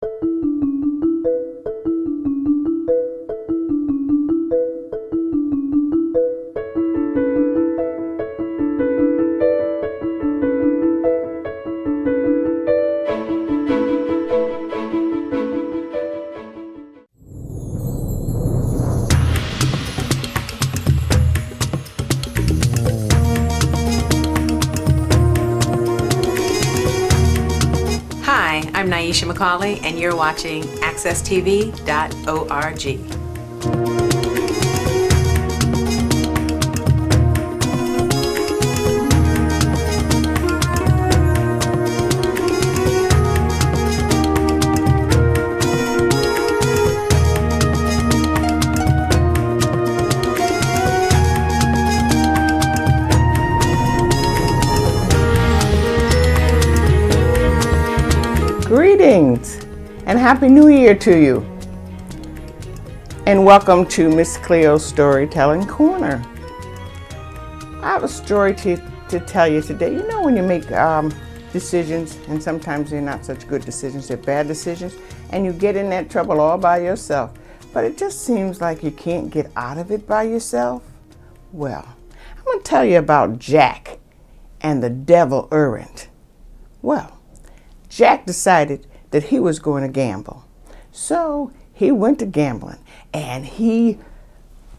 Hi, I'm Nyesha McCauley, and you're watching AccessTV.org. Greetings and Happy New Year to you, and welcome to Miss Cleo's Storytelling Corner. I have a story to tell you today. You know, when you make decisions, and sometimes they're not such good decisions, they're bad decisions, and you get in that trouble all by yourself, but it just seems like you can't get out of it by yourself. Well, I'm going to tell you about Jack and the devil errant. Well, Jack decided that he was going to gamble. So he went to gambling, and he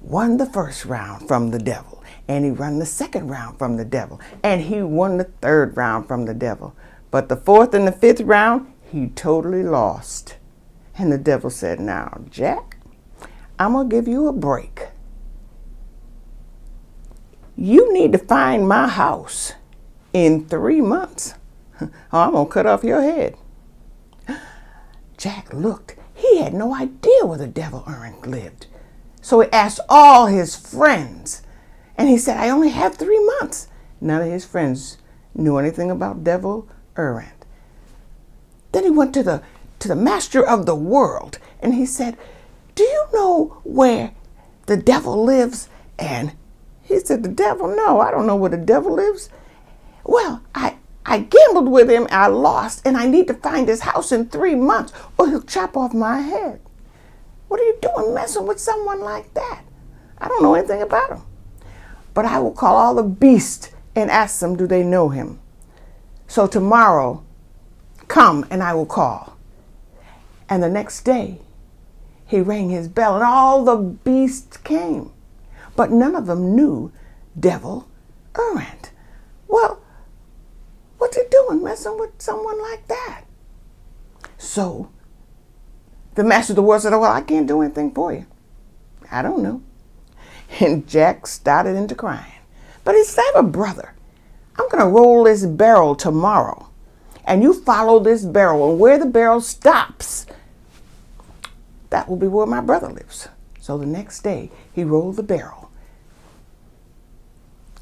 won the first round from the devil, and he won the second round from the devil, and he won the third round from the devil. But the fourth and the fifth round, he totally lost. And the devil said, "Now, Jack, I'm going to give you a break. You need to find my house in 3 months. Or I'm going to cut off your head." Jack looked. He had no idea where the devil errant lived. So he asked all his friends. And he said, "I only have 3 months." None of his friends knew anything about devil errant. Then he went to the master of the world. And he said, "Do you know where the devil lives?" And he said, "The devil? No, I don't know where the devil lives. Well, I gambled with him, I lost, and I need to find his house in 3 months or he'll chop off my head." "What are you doing messing with someone like that? I don't know anything about him. But I will call all the beasts and ask them, do they know him? So tomorrow, come and I will call." And the next day, he rang his bell and all the beasts came. But none of them knew devil errant. Well, what's he doing messing with someone like that? So the master of the world said, "Oh, well, I can't do anything for you. I don't know." And Jack started into crying. But he said, "I have a brother. I'm going to roll this barrel tomorrow. And you follow this barrel. And where the barrel stops, that will be where my brother lives." So the next day, he rolled the barrel.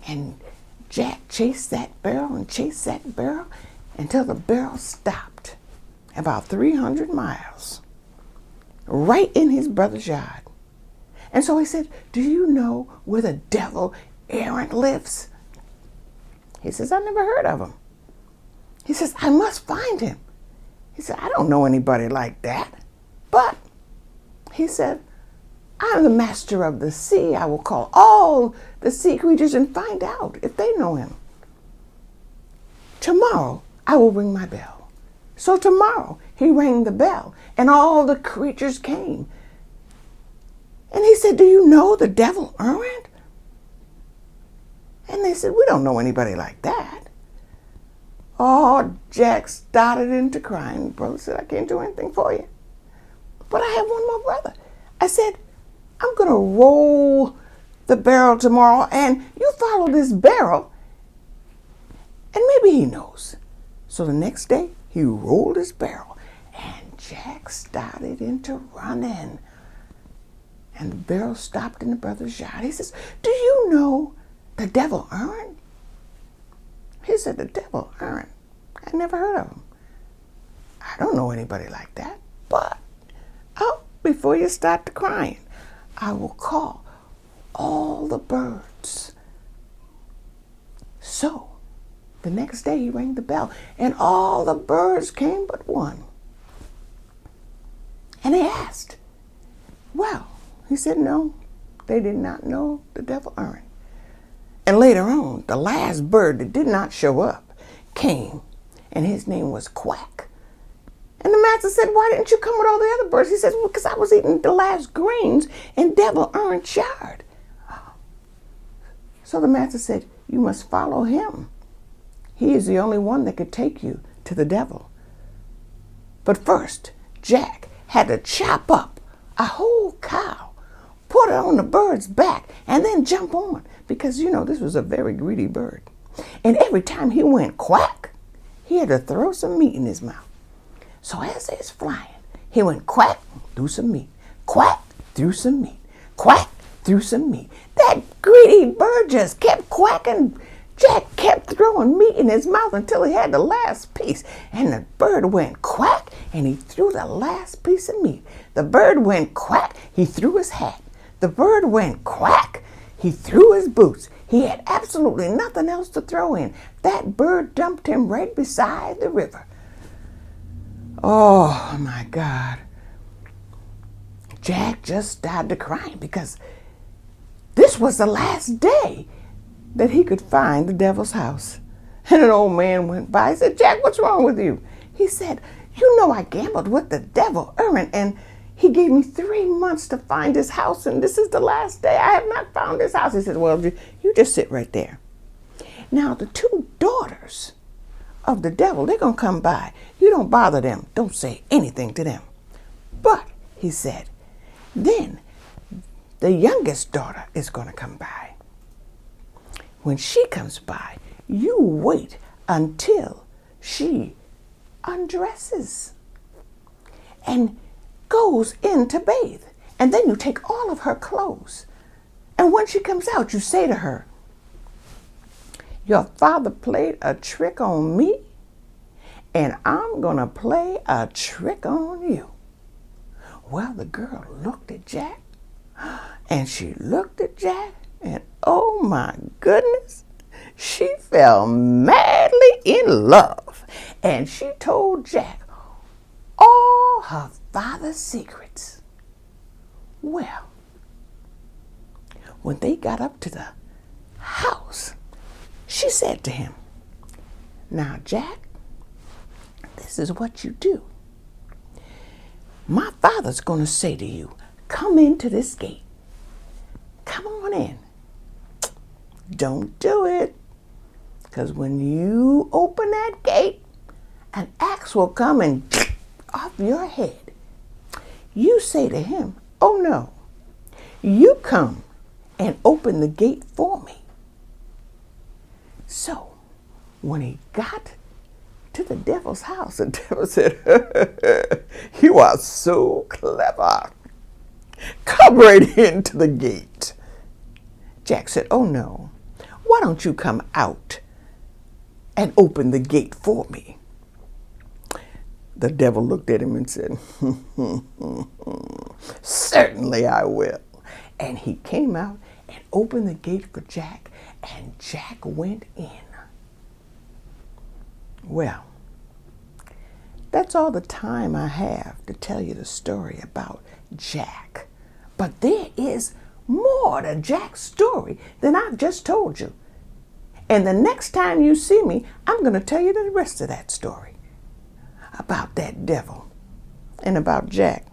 And Jack chased that barrel and chased that barrel until the barrel stopped about 300 miles, right in his brother's yard. And so he said, "Do you know where the devil errant lives?" He says, "I never heard of him." He says, "I must find him." He said, "I don't know anybody like that." But he said, "I'm the master of the sea. I will call all the sea creatures and find out if they know him. Tomorrow, I will ring my bell." So tomorrow, he rang the bell, and all the creatures came. And he said, "Do you know the devil errant?" And they said, "We don't know anybody like that." Oh, Jack started into crying. The brother said, "I can't do anything for you. But I have one more brother." I said, "I'm going to roll the barrel tomorrow, and you follow this barrel, and maybe he knows." So the next day, he rolled his barrel, and Jack started into running. And the barrel stopped in the brother's yard. He says, "Do you know the devil errant?" He said, "The devil errant? I never heard of him. I don't know anybody like that. But, before you start to crying, I will call all the birds." So the next day he rang the bell, and all the birds came but one. asked. Well, he said no, they did not know the devil errant. And later on, the last bird that did not show up came, and his name was Quack. And the master said, why didn't you come with all the other birds? He says, well, because I was eating the last greens in Devil Errant's yard. So the master said, you must follow him. He is the only one that could take you to the devil. But first, Jack had to chop up a whole cow, put it on the bird's back, and then jump on, because, this was a very greedy bird. And every time he went quack, he had to throw some meat in his mouth. So as he was flying, he went quack, threw some meat, quack, threw some meat, quack, threw some meat. That greedy bird just kept quacking. Jack kept throwing meat in his mouth until he had the last piece. And the bird went quack, and he threw the last piece of meat. The bird went quack, he threw his hat. The bird went quack, he threw his boots. He had absolutely nothing else to throw in. That bird dumped him right beside the river. Oh, my God. Jack just started crying because this was the last day that he could find the devil's house. And an old man went by and said, Jack, what's wrong with you? He said, I gambled with the devil errant, and he gave me 3 months to find his house, and this is the last day. I have not found his house. He said, well, you just sit right there. Now, the 2 daughters of the devil, they're going to come by. You don't bother them. Don't say anything to them. But, he said, then the youngest daughter is going to come by. When she comes by, you wait until she undresses and goes in to bathe. And then you take all of her clothes. And when she comes out, you say to her, your father played a trick on me, and I'm going to play a trick on you. Well, the girl looked at Jack, and she looked at Jack, and oh my goodness, she fell madly in love. And she told Jack all her father's secrets. Well, when they got up to the house, she said to him, now, Jack, this is what you do. My father's going to say to you, come into this gate. Come on in. Don't do it. Because when you open that gate, an axe will come and off your head. You say to him, oh no, you come and open the gate for me. So, when he got to the devil's house, the devil said, you are so clever. Come right into the gate. Jack said, oh no, why don't you come out and open the gate for me? The devil looked at him and said, certainly I will. And he came out and opened the gate for Jack, and Jack went in. Well, that's all the time I have to tell you the story about Jack. But there is more to Jack's story than I've just told you. And the next time you see me, I'm going to tell you the rest of that story about that devil and about Jack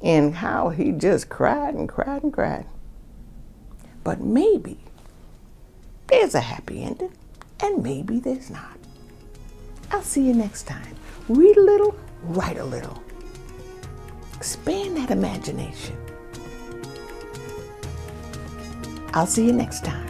and how he just cried and cried and cried. But maybe there's a happy ending, and maybe there's not. I'll see you next time. Read a little, write a little. Expand that imagination. I'll see you next time.